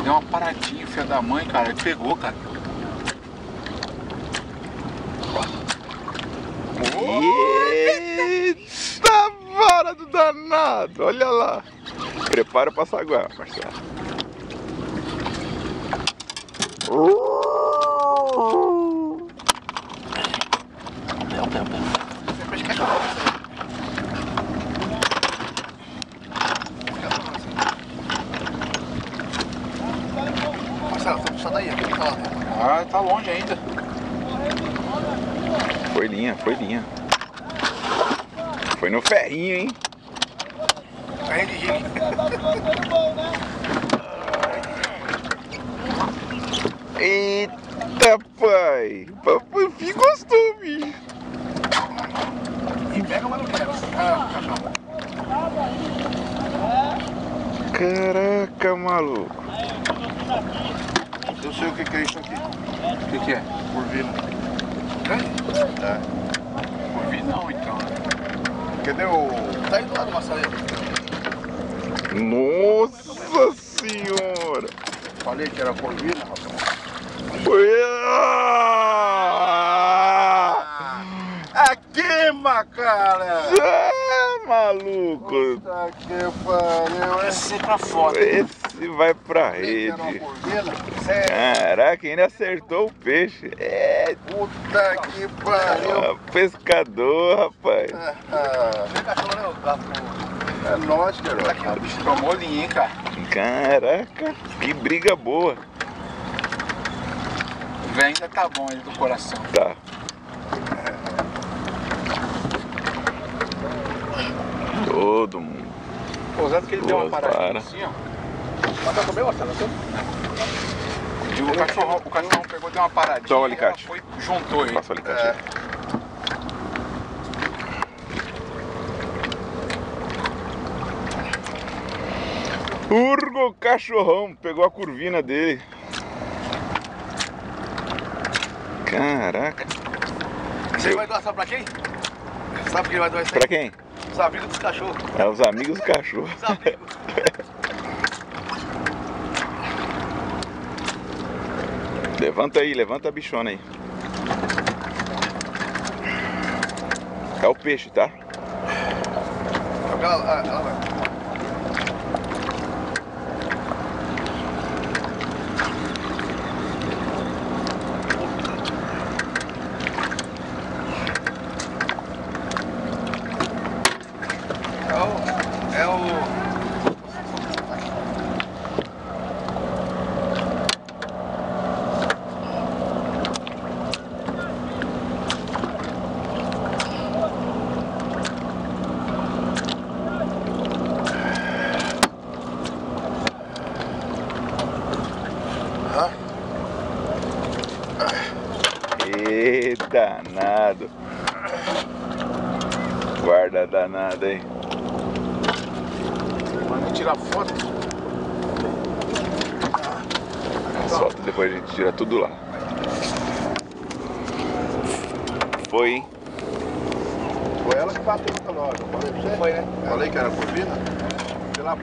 Deu uma paradinha, filha da mãe, cara. Ele pegou, cara. Eita, vara do danado. Olha lá. Prepara pra saguar, Marcelo. Marcelo, você puxar daí, aqui tá lá dentro. Ah, tá longe ainda. Foi linha, foi linha. Foi no ferrinho, hein? Ferrinho de rig. Eita, pai! Papai gostou, bicho! E pega, mas não pega. Ah, cachorro. Caraca, maluco! Eu sei o que é isso aqui. O que é? Corvina. Grande? É. Não vi não, então. Cadê o... Tá aí do lado do Marcelo. Nossa senhora! Falei que era corvina, rapaz. Foi... A queima, cara! Ah, maluco! Puta que pariu. Esse é pra fora. Esse vai pra Falei que era uma rede. corvina. Sério. Caraca, ainda acertou o peixe. É, Puta que pariu. pescador, rapaz. Vem cachorro, né, o gato? É nóis, cara. O bicho tomou linha, hein, cara. Caraca, que briga boa. O velho ainda tá bom aí do coração. Tá. Todo mundo. Pousando que ele deu uma Boa, paradinha para. assim, ó. Mas tá comendo, Marcelo? E o cachorrão pegou, deu uma paradinha. Dá o e alicate. ela foi, juntou ele. Passa o alicate aí. Urgo cachorrão, pegou a curvina dele. Caraca. Você vai doar só pra quem? Sabe quem vai doar isso aí? Pra quem? Os amigos dos cachorros. É os amigos do cachorro. Os amigos. Levanta aí, levanta a bichona aí. É o peixe, tá? Ela vai. É o... Ê, danado. Guarda danado aí. Manda tirar foto. Solta, depois a gente tira tudo lá. Foi, hein? Foi ela que bateu no calor. Falei pra você? Foi, né? Falei que era corvina. Pela